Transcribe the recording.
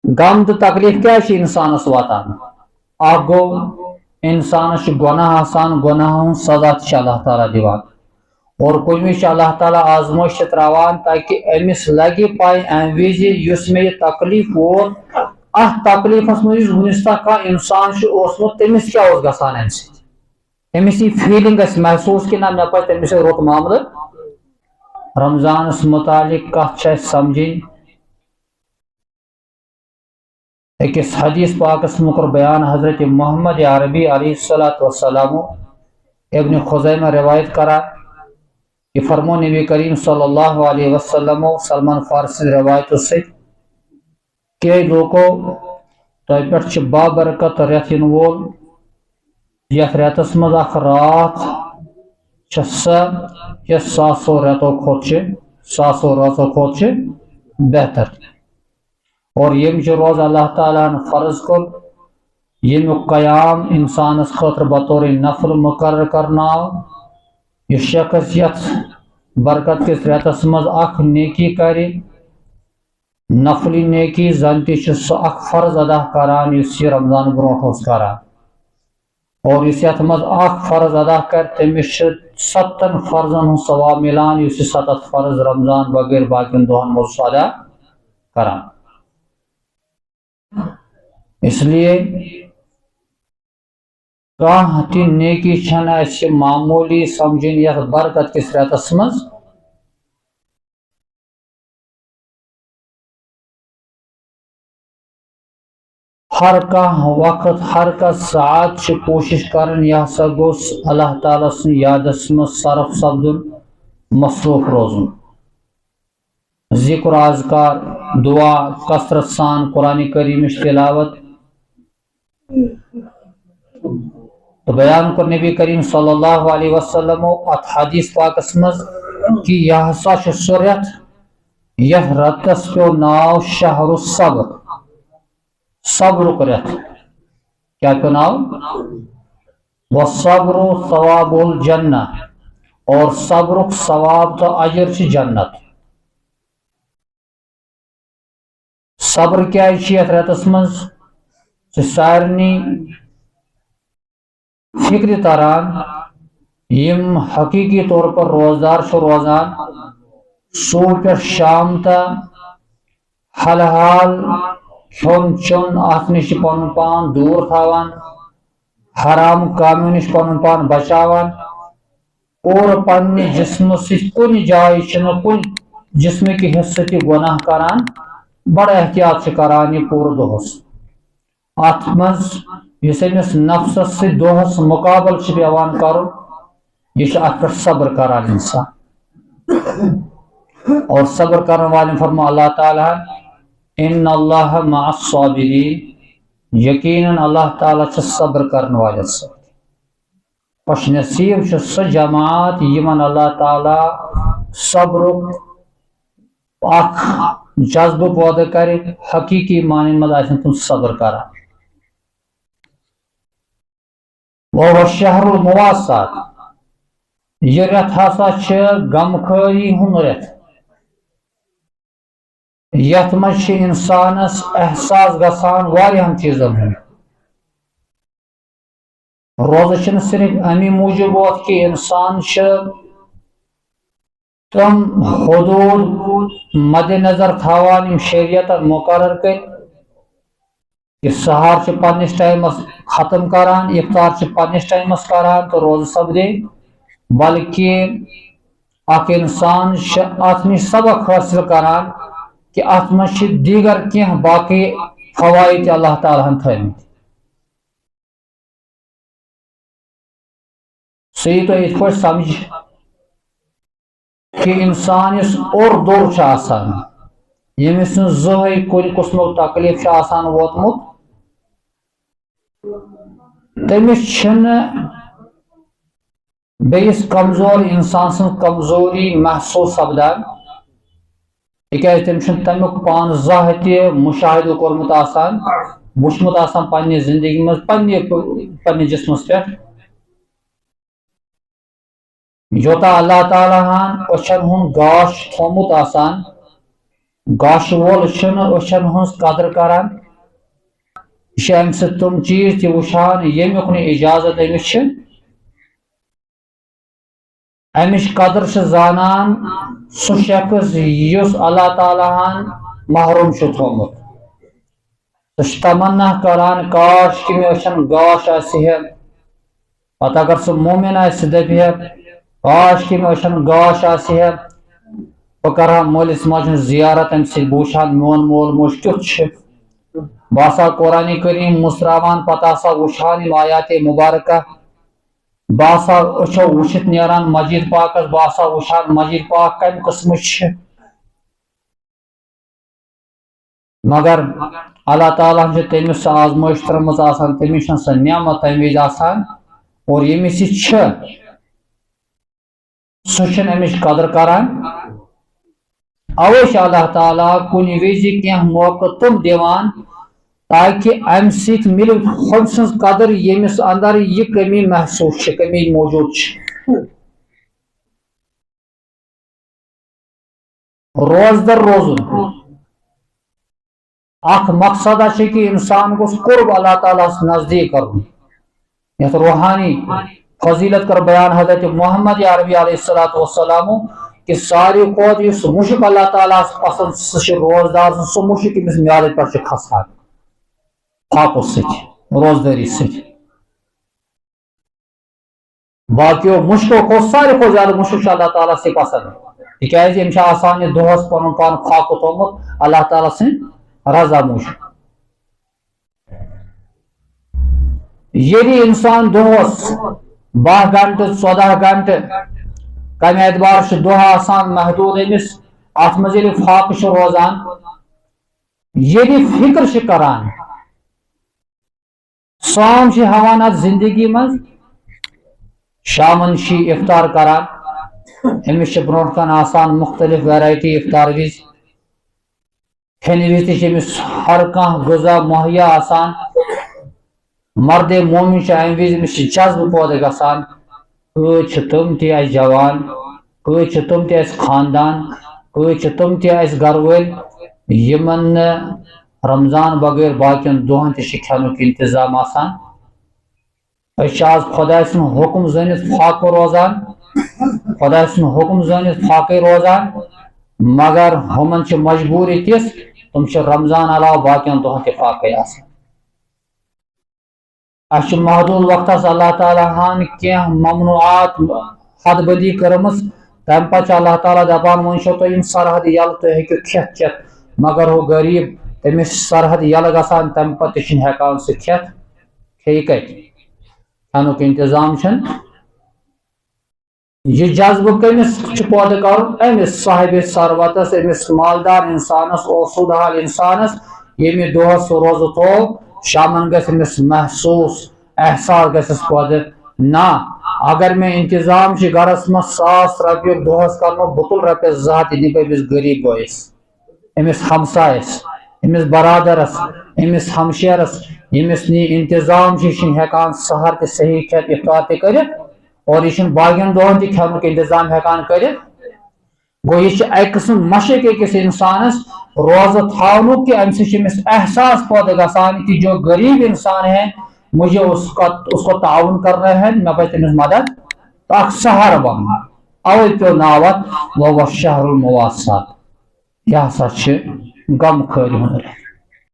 غم تو تکلیف کیا انسانس واتان اخ گو انسانس گناہ آسان گناہ سزا تہ اللہ تعالیٰ دیوان اور کن وز اللہ تعالیٰ آزمائش تراوان تاکہ امس لگہ پائی ام وز یس میں یہ تکلیف ووت ات تکلیفس مز ونس تک انسان اوسمت تمس کیا گسان ام سی امس یہ فیلنگ محسوس کہ نہ مے پہ تمس رت معاملہ رمضانس متعلق کت سمجھن اکس حدیث پاکس مکر بیان حضرت محمد عربی علیہ الصلوۃ والسلام ابن خزیمہ روایت کرا کہ فرمو نبی کریم صلی اللہ علیہ وسلم سلمان فارسی روایت سے کہ لوکو تہ پہ بابرکت رت ین وول یت رتس مز اخ رات سہ یس ساسو رتو کھت ساسو راتو کھت بہتر اور یم روز اللہ تعالیٰ نے فرض کر یم قیام انسانس خاطر بطور نفل مقرر کرنا یہ شخص یت برکت کس رتس مز اخ نیکی کرے نفلی نیکی زن تہ سہ اخ فرض ادا کران اس یہ رمضان برونٹ کران اور اس یت مز اخ فرض ادا کر تمس 7 فرضن ہند ثواب ملان اس 7 فرض رمضان بغیر باقین دہن مز ادا کران اس لیے کانٛہہ تہ نیکی چھنہ اسہ معمولی سمجھن یتھ برکت کس رتس مز ہر کانٛہہ وقت ہر کانٛہہ ساعت کوشش کرن یہ سا گوس اللہ تعالیٰ سن یادس مز صرف سپدن مصروف روزن ذکر اذکار دعا کثرت سان قرآن کریم تلاوت تو بیان کر نبی کریم صلی اللہ علیہ وسلم ات حدیث پاکس مز کہ یہ سا سہ رت یہ رتس پیو ناو شہر الصبر صبرک رت کیا پیو ناو والصبر ثواب الجنہ اور صبرک ثواب تو اجر چھ جنت صبر کیا یت رتس مز سارنی فکر تران یم حقیقی طور پر روزدار روزان صبح پہ شام تا حل حال کھون چون ات نش پن پان دور تھاوان حرام کامیو نش پن پان بچاوان اور پنہ جسم کن جائے کن جسم کی حصہ تہ گناہ کران بڑا احتیاط کران یہ پور دہس ات مز اس امس نفسس سے دہس مقابل پیوان کرن یہ ات پہ صبر کران انسان اور صبر کرنے والے فرما اللہ تعالیٰ ان اللہ مع الصابرین یقیناً اللہ تعالیٰ صبر کرنے والے سے پش نصیب سہ جماعت یمن اللہ تعالیٰ صبر اخ جذبہ پودہ کرے حقیقی معنی مز آسن تم صبر کران وہ شہر المواسات یہ رت ہسا غمخاری ہند رت یت مز انسانس احساس گژھان واریاہن چیزن ہند روزہ چھ صرف امی موجود ووت کہ انسان تم حدود مد نظر تھاوان یم شریعت مقرر کر کہ سحر پنس ٹائمس ختم کران افطار پنس ٹائمس کران تو روز سپدے بلکہ اخ انسان ات نش سبق حاصل کران کہ ات مز دیگر کی باقی فوائد اللہ تعالیٰ ہن تھمت سی تو ات پہ سمجھ کہ انسان اس اور دور آسان یمس زہی کل قسم تکلیف آسان ووتمت تمس بیس کمزور انسان سن کمزوری محسوس سپدان تکیاز تم تمیک پان زہ تہ مشاہدہ کورمت آسان وچھمت آسان پنہ زندگی مز پنہ جسمس پہ یوتا اللہ تعالیٰ ہن اچھن ہند گاش تھومت آسان گاش وول أچھن ہٕنٛز قدر کران یہ امہ سۭتۍ تم چیز تہِ وٕچھان ییٚمیُک نہٕ اجازت أمِس چھِ امِچ قدر چھِ زانان سُہ شخص یُس اللہ تعالیٰ ہن محروم چھُ تھوٚمُت سُہ چھُ تمنا کران کاش کہ مےٚ أچھن گاش آسہِ ہے پتہٕ اگر سُہ مومن آسہِ سُہ دپہِ ہے کاش کہ مےٚ أچھن گاش آسہِ ہے بہٕ کرٕ ہا مٲلِس ماجہِ ہٕنٛز زیارت امہِ سۭتۍ بہٕ وٕچھٕ ہا میون مول موج کیُتھ چھُ بہٕ ہسا قرآنِ کریم مُسراوان پتہٕ ہسا وٕچھان یِم آیاتِ مُبارکہ بہٕ ہسا أچھو وٕچھِتھ نیران مسجد پاکس بہٕ ہسا وٕچھان مسجد پاک کمہِ قٕسمٕچ چھِ مگر اللہ تعالیٰ چھُ تٔمِس سۄ آزمٲیش ترٲمٕژ آسان تٔمِس چھنہٕ سۄ نعمت تمہِ وِزِ آسان اور ییٚمِس یہِ چھِ سُہ چھُنہٕ امِچ قدر کران اوے چھُ اللہ تعالیٰ کُنہِ وِزِ کینٛہہ موقعہٕ تِم دِوان تاکہ امہِ سۭتۍ مِلہِ ہُمۍ سٕنٛز قدر ییٚمِس اندر یہِ کمی محسوٗس چھِ کمی موجوٗد چھِ روزدر روزُن اکھ مقصد چھُ کہ انسان گوٚژھ قرب اللہ تعالیٰ ہس نزدیٖک کرُن یتھ روحانی فضیلت کر بیان حضرت محمد عربی علیہ الصلوۃ والسلام کہ ساروی کھۄتہٕ یُس مُشک اللہ تعالیٰ ہس پسند سُہ چھُ روزدار سُہ مُشک ییٚمِس میادٕ پٮ۪ٹھ چھُ کھسان پھاکو سۭتۍ روزدٲری سۭتۍ باقیو مُشکو کھۄتہٕ ساروی کھۄتہٕ زیادٕ مُشک چھُ اللہ تعالیٰ سے پسند تِکیازِ أمۍ چھُ آسان یہِ دۄہس پنُن پان فاقہٕ تھوٚمُت اللہ تعالیٰ سٕنٛدِ رضا موٗجوٗب ییٚلہِ انسان دۄہس 12 گنٹہٕ 14 گنٹہٕ کمہِ اعتبار چھُ دۄہ آسان محدوٗد أمِس اتھ منٛز ییٚلہِ فاقہٕ چھُ روزان ییٚلہِ فکر چھِ کران سام چھِ ہاوان اتھ زندگی منٛز شامن چھِ افطار کران أمِس چھِ برونٛٹھ کن آسان مختلف ویرایٹی افطار وِزِ کھٮ۪نہٕ وِزِ تہِ چھِ أمِس ہر کانٛہہ غذا مہیا آسان مرد مومن چھُ امہِ وِزِ أمِس چھِ جذبہٕ پٲدٕ گژھان کۭتۍ چھِ تِم تہِ اسہِ جوان کۭتۍ چھِ تِم تہِ اسہِ خاندان کۭتۍ چھِ تِم تہِ اسہِ گرٕ وٲلۍ یِمن نہٕ رمضان بغٲر باقین دۄہن تہِ چھِ کھٮ۪نُک انتظام آسان أسۍ چھِ آز خۄداے سُنٛد حُکم زٲنِتھ فاقہٕ روزان خۄداے سُنٛد حُکم زٲنِتھ فاقے روزان مگر ہُمن چھِ مجبوٗری تِژھ تِم چھِ رمضان علاوٕ باقین دۄہن تہِ فاقے آسان اسہِ چھُ محدوٗد وقتس اللہ تعالیٰ ہن کینٛہہ ممنوعات حد بندی کٔرمٕژ تمہِ پتہٕ چھُ اللہ تعالیٰ دپان وۄنۍ چھو تۄہہِ یِم سرحد یلہٕ تُہۍ ہیٚکِو کھٮ۪تھ چٮ۪تھ مگر ہُہ غریٖب تٔمِس سرحد یلہٕ گژھان تمہِ پتہٕ تہِ چھُنہٕ ہٮ۪کان سُہ کھٮ۪تھ کھیٚیہِ کتہِ کھٮ۪نُک انتظام چھُنہٕ یہ جذبہٕ کٔمِس چھُ پٲدٕ کرُن أمِس صاحبِ ثروتس أمِس مالدار انسانس اوسوٗد حال انسانس ییٚمہِ دۄہس سُہ روزٕ تھوٚو شامن گژھِ أمِس محسوٗس احساس گژھٮ۪س پٲدٕ نہ اگر مےٚ انتظام چھُ گرس منٛز 1,000 رۄپیُک دۄہس کرنُک بہٕ تُلہٕ رۄپیس 2 ہتھ دِمہٕ بہٕ أمِس غریٖب بٲیِس أمِس ہمسایس أمِس برادرس أمِس ہمشیرس ییٚمِس نہٕ یہِ انتظام چھُ یہِ چھُنہٕ ہٮ۪کان سحر تہِ صحیح کھٮ۪تھ افطار تہِ کٔرِتھ اور یہِ چھُنہٕ باقین دۄہن تہِ کھٮ۪نُک انتظام ہٮ۪کان کٔرِتھ گوٚو یہِ چھِ اکہِ قٕسمہٕ مشق أکِس انسانس روزٕ تھاونُک کہ امہِ سۭتۍ چھُ أمِس احساس پٲدٕ گژھان کہ جو غریب انسان ہے مجھے اس کو تعاون کرنا ہے مےٚ پزِ تٔمِس مدد تہٕ اکھ سہارٕ بنُن اوے پیٚو ناو اتھ وَهُوَ الشَّهْرُ الْمُوَاسَّاتِ یہِ ہسا چھِ غم خٲری ہُنٛد رٮ۪تھ